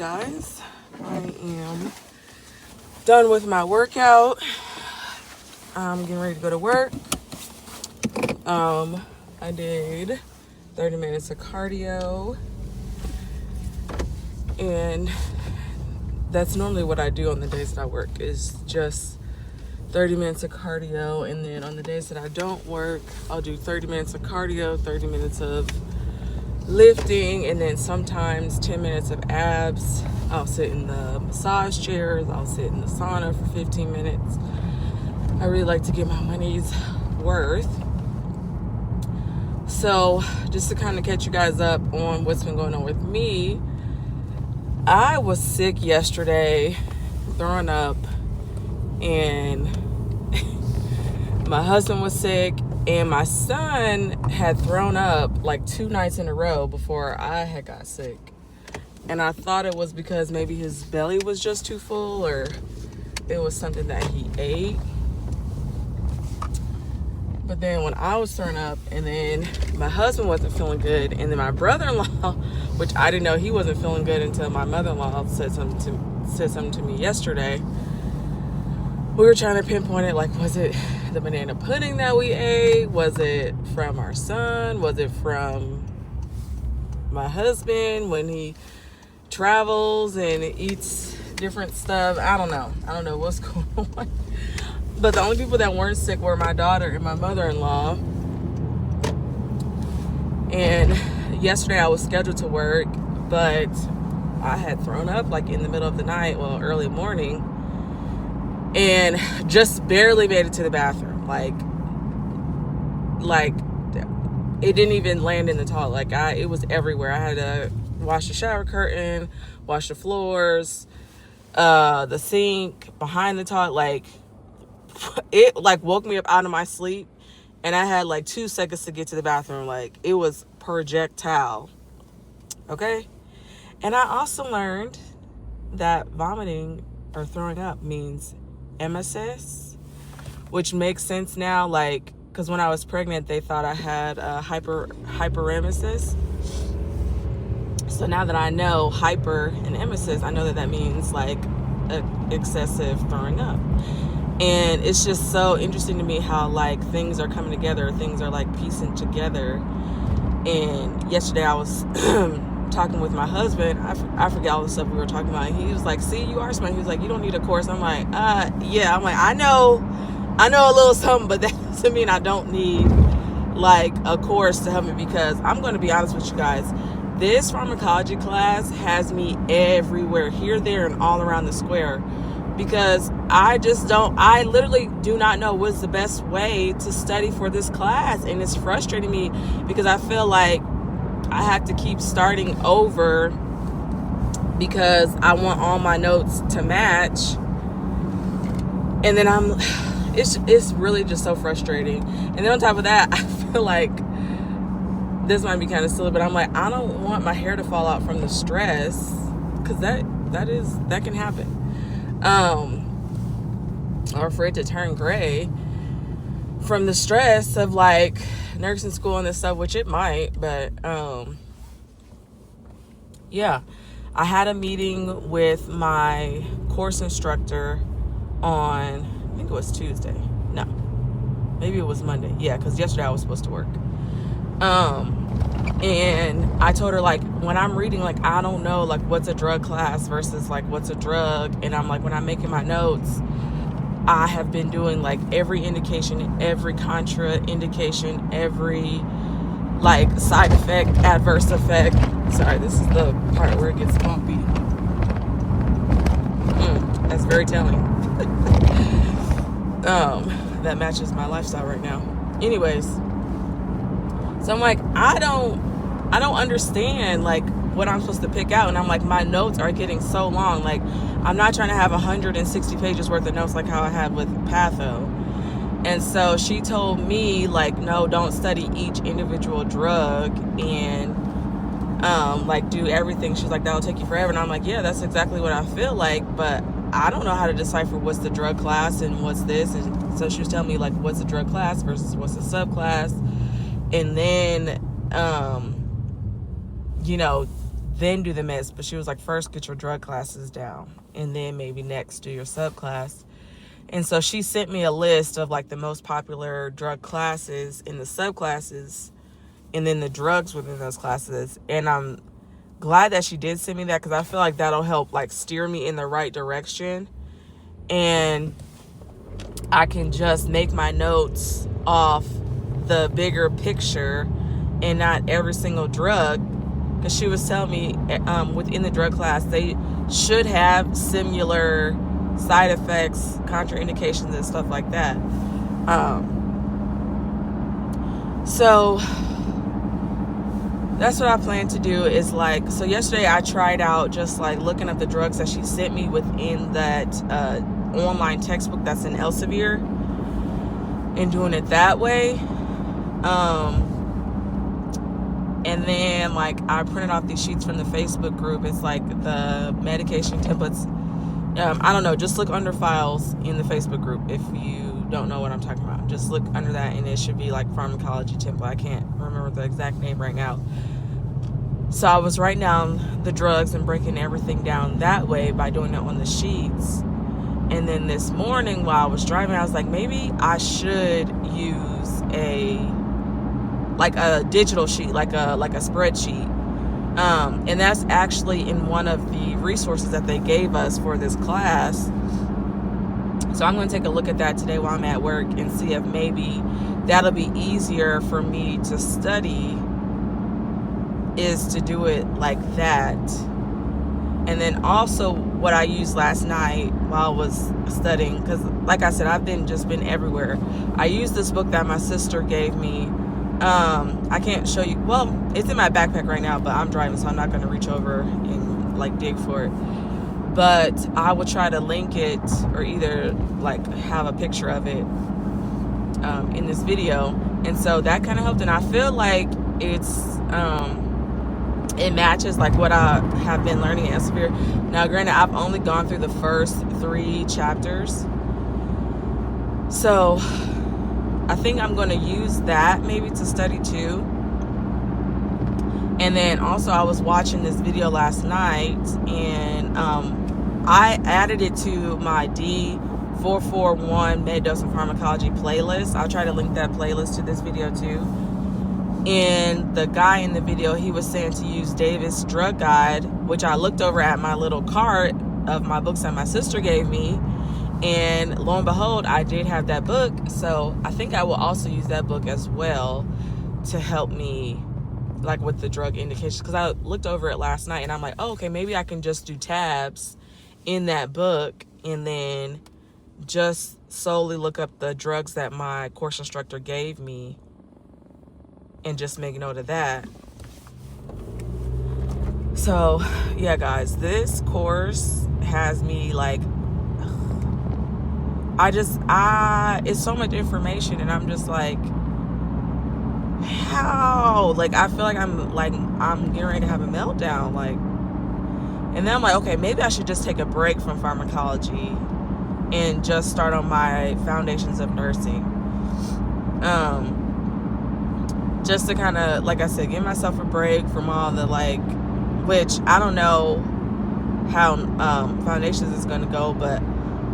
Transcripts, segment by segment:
guys. I am done with my workout. I'm getting ready to go to work. I did 30 minutes of cardio, and that's normally what I do on the days that I work, is just 30 minutes of cardio. And then on the days that I don't work, I'll do 30 minutes of cardio, 30 minutes of lifting, and then sometimes 10 minutes of abs. I'll sit in the massage chairs, I'll sit in the sauna for 15 minutes. I really like to get my money's worth. So just to kind of catch you guys up on what's been going on with me, I was sick yesterday, throwing up, and my husband was sick, and my son had thrown up like 2 nights in a row before I had got sick. And I thought it was because maybe his belly was just too full, or it was something that he ate. But then when I was throwing up, and then my husband wasn't feeling good, and then my brother-in-law, which I didn't know he wasn't feeling good until my mother-in-law said something to me yesterday. We were trying to pinpoint it, like, was it the banana pudding that we ate? Was it from our son? Was it from my husband when he travels and eats different stuff? I don't know what's going on. But the only people that weren't sick were my daughter and my mother-in-law. And yesterday I was scheduled to work, but I had thrown up like in the middle of the night, early morning, and just barely made it to the bathroom. Like it didn't even land in the toilet. It was everywhere. I had to wash the shower curtain, wash the floors, the sink, behind the toilet. It woke me up out of my sleep, and I had 2 seconds to get to the bathroom. It was projectile. Okay? And I also learned that vomiting or throwing up means emesis, which makes sense now, because when I was pregnant, they thought I had hyperemesis. So now that I know hyper and emesis, I know that means excessive throwing up. And it's just so interesting to me how things are coming together, things are piecing together. And yesterday I was talking with my husband. I forget all the stuff we were talking about. He was like, "See, you are smart." He was like, "You don't need a course." I'm like, yeah. I'm like, I know a little something, but that doesn't mean I don't need a course to help me, because I'm going to be honest with you guys. This pharmacology class has me everywhere, here, there, and all around the square, because I literally do not know what's the best way to study for this class. And it's frustrating me because I feel like I have to keep starting over because I want all my notes to match. And then it's really just so frustrating. And then on top of that, I feel like this might be kind of silly, but I'm like, I don't want my hair to fall out from the stress, because that can happen. Or for it to turn gray from the stress of nursing school and this stuff, which it might. But yeah, I had a meeting with my course instructor on, I think it was Tuesday. No, maybe it was Monday. Yeah, because yesterday I was supposed to work. And I told her, when I'm reading, I don't know, what's a drug class versus, what's a drug. And I'm when I'm making my notes, I have been doing, every indication, every contraindication, every, side effect, adverse effect. Sorry, this is the part where it gets bumpy. That's very telling. That matches my lifestyle right now. Anyways, so I'm I don't understand what I'm supposed to pick out. And I'm my notes are getting so long. I'm not trying to have 160 pages worth of notes like how I had with patho. And so she told me no, don't study each individual drug and do everything. She's that'll take you forever. And I'm yeah, that's exactly what I feel like, but I don't know how to decipher what's the drug class and what's this. And so she was telling me what's a drug class versus what's a subclass. And then then do the meds. But she was like, first get your drug classes down, and then maybe next do your subclass. And so she sent me a list of like the most popular drug classes in the subclasses, and then the drugs within those classes. And I'm glad that she did send me that, because I feel like that'll help like steer me in the right direction, and I can just make my notes off the bigger picture and not every single drug. Because she was telling me within the drug class they should have similar side effects, contraindications, and stuff like that. So that's what I plan to do. Is like, so yesterday I tried out just like looking up the drugs that she sent me within that online textbook that's in Elsevier, and doing it that way. And then like I printed off these sheets from the Facebook group. It's like the medication templates. I don't know, just look under files in the Facebook group if you don't know what I'm talking about. Just look under that, and it should be like pharmacology template. I can't remember the exact name right now. So I was writing down the drugs and breaking everything down that way by doing it on the sheets. And then this morning while I was driving, I was like, maybe I should use a digital sheet, like a spreadsheet. And that's actually in one of the resources that they gave us for this class. So I'm going to take a look at that today while I'm at work and see if maybe that'll be easier for me to study, is to do it like that. And then also what I used last night while I was studying, because like I said, I've just been everywhere. I used this book that my sister gave me. I can't show you, well, it's in my backpack right now, but I'm driving, so I'm not going to reach over and like dig for it. But I will try to link it, or either like have a picture of it in this video. And so that kind of helped, and I feel like it matches like what I have been learning in Elsevier. Now granted, I've only gone through the first 3 chapters, so I think I'm going to use that maybe to study too. And then also I was watching this video last night, and I added it to my D441 Med Dose and Pharmacology playlist. I'll try to link that playlist to this video too. And the guy in the video, he was saying to use Davis Drug Guide, which I looked over at my little cart of my books that my sister gave me. And lo and behold, I did have that book. So I think I will also use that book as well to help me like with the drug indications. Because I looked over it last night and I'm like, oh, okay, maybe I can just do tabs in that book and then just solely look up the drugs that my course instructor gave me and just make note of that. So yeah, guys, this course has me like, it's so much information, and I'm just like, how? Like, I feel like I'm getting ready to have a meltdown. Like, and then I'm like, okay, maybe I should just take a break from pharmacology and just start on my foundations of nursing. Just to kind of, like I said, give myself a break from all the like, which I don't know how foundations is going to go, but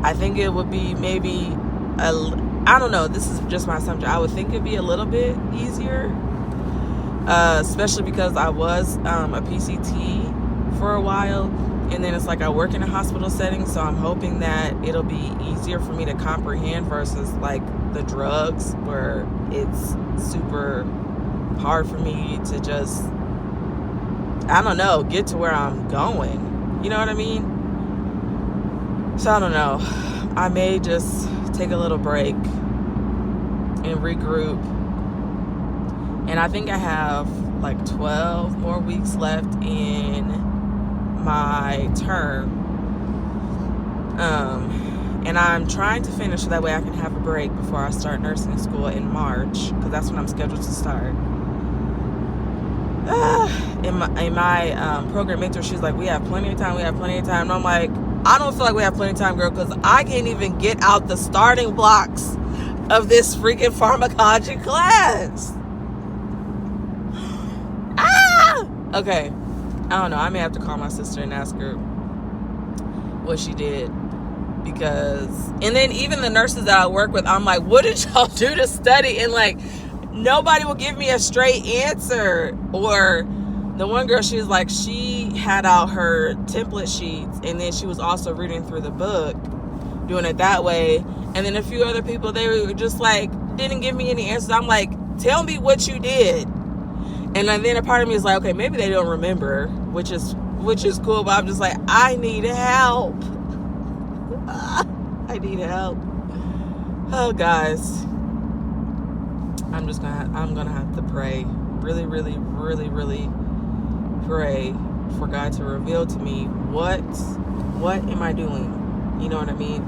I think it would be maybe I don't know, this is just my assumption. I would think it'd be a little bit easier, especially because I was a PCT for a while, and then it's like I work in a hospital setting, so I'm hoping that it'll be easier for me to comprehend versus like the drugs, where it's super hard for me to just, I don't know, get to where I'm going. You know what I mean? So I don't know. I may just take a little break and regroup. And I think I have like 12 more weeks left in my term. And I'm trying to finish so that way I can have a break before I start nursing school in March, because that's when I'm scheduled to start. In my program mentor, she's like, we have plenty of time. And I'm like, I don't feel like we have plenty of time, girl, because I can't even get out the starting blocks of this freaking pharmacology class. Okay. I don't know. I may have to call my sister and ask her what she did. Because, and then even the nurses that I work with, I'm like, what did y'all do to study? And like, nobody will give me a straight answer. Or the one girl, she was like, she had out her template sheets, and then she was also reading through the book, doing it that way. And then a few other people, they were just like, didn't give me any answers. I'm like, tell me what you did. And then a part of me is like, okay, maybe they don't remember, which is cool. But I'm just like, I need help. I need help. Oh, guys, I'm gonna have to pray, really, really, really, really pray for God to reveal to me what am I doing? You know what I mean?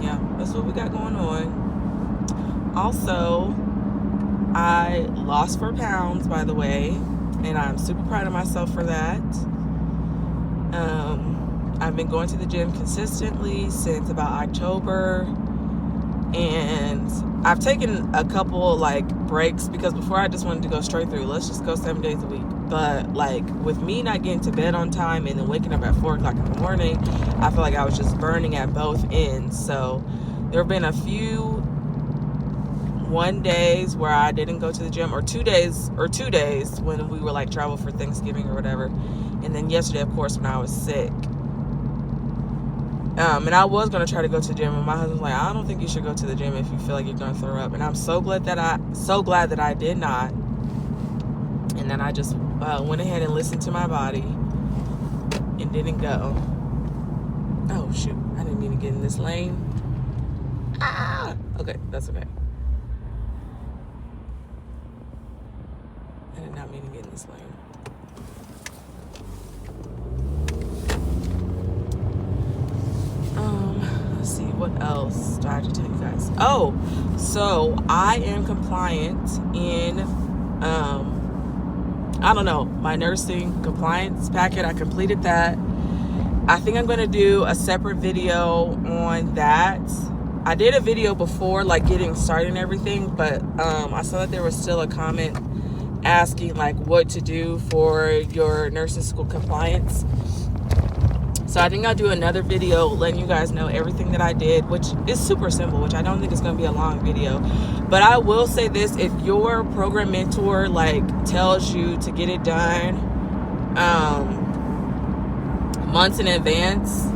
Yeah, that's what we got going on. Also, I lost 4 pounds, by the way, and I'm super proud of myself for that. I've been going to the gym consistently since about October, and I've taken a couple like breaks because before I just wanted to go straight through. Let's just go 7 days a week. But like with me not getting to bed on time and then waking up at 4 o'clock in the morning, I feel like I was just burning at both ends. So there have been a few 1 days where I didn't go to the gym, or 2 days when we were like travel for Thanksgiving or whatever. And then yesterday, of course, when I was sick. And I was going to try to go to the gym, and my husband was like, I don't think you should go to the gym if you feel like you're going to throw up. And I'm so glad that I did not. And then I just went ahead and listened to my body and didn't go. Oh, shoot. I didn't mean to get in this lane. Okay, that's okay. I did not mean to get in this lane. Let's see, what else do I have to tell you guys? Oh, so I am compliant in, I don't know, my nursing compliance packet. I completed that. I think I'm going to do a separate video on that. I did a video before, like getting started and everything, but I saw that there was still a comment asking like what to do for your nursing school compliance. So I think I'll do another video letting you guys know everything that I did, which is super simple, which I don't think it's going to be a long video. But I will say this, if your program mentor like tells you to get it done months in advance,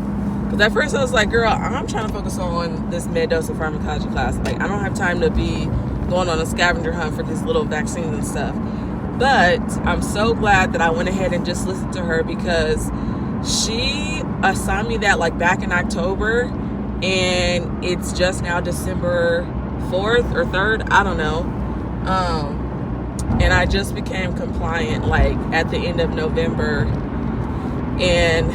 because at first I was like, girl, I'm trying to focus on this med-dose and pharmacology class. Like, I don't have time to be going on a scavenger hunt for these little vaccines and stuff. But I'm so glad that I went ahead and just listened to her, because she assigned me that like back in October, and it's just now December 4th or 3rd, I don't know. And I just became compliant like at the end of November. And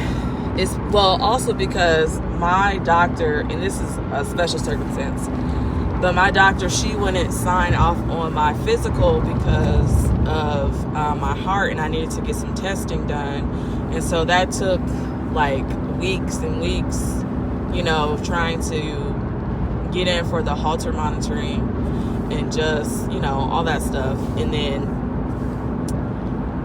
it's, well, also because my doctor, and this is a special circumstance, but my doctor, she wouldn't sign off on my physical because of my heart, and I needed to get some testing done. And so that took like weeks and weeks, you know, trying to get in for the Holter monitoring and just, you know, all that stuff. And then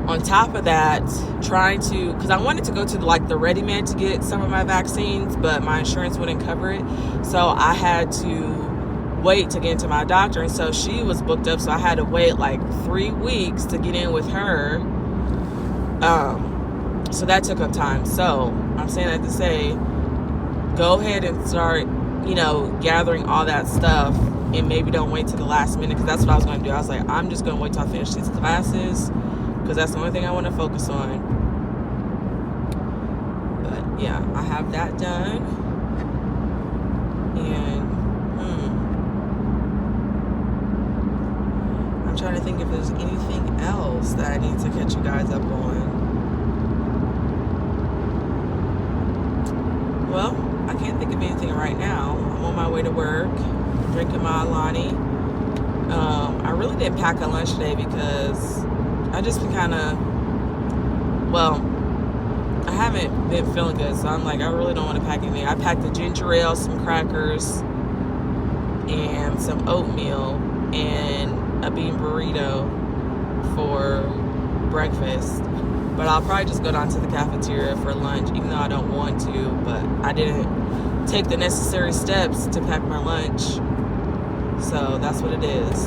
on top of that, trying to, because I wanted to go to like the Ready Med to get some of my vaccines, but my insurance wouldn't cover it. So I had to wait to get into my doctor. And so she was booked up. So I had to wait like 3 weeks to get in with her. So that took up time. So I'm saying that to say, go ahead and start, you know, gathering all that stuff, and maybe don't wait to the last minute, because that's what I was going to do. I was like, I'm just going to wait till I finish these classes, because that's the only thing I want to focus on. But yeah, I have that done. And I'm trying to think if there's anything else that I need to catch you guys up on. Well, I can't think of anything right now. I'm on my way to work, drinking my Alani. I really didn't pack a lunch today because I just been kind of, well, I haven't been feeling good. So I'm like, I really don't want to pack anything. I packed a ginger ale, some crackers, and some oatmeal, and a bean burrito. for breakfast. But I'll probably just go down to the cafeteria for lunch, even though I don't want to. But I didn't take the necessary steps to pack my lunch. So that's what it is.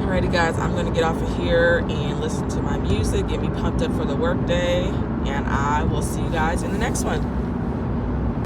Alrighty, guys, I'm going to get off of here and listen to my music, get me pumped up for the work day. And I will see you guys in the next one.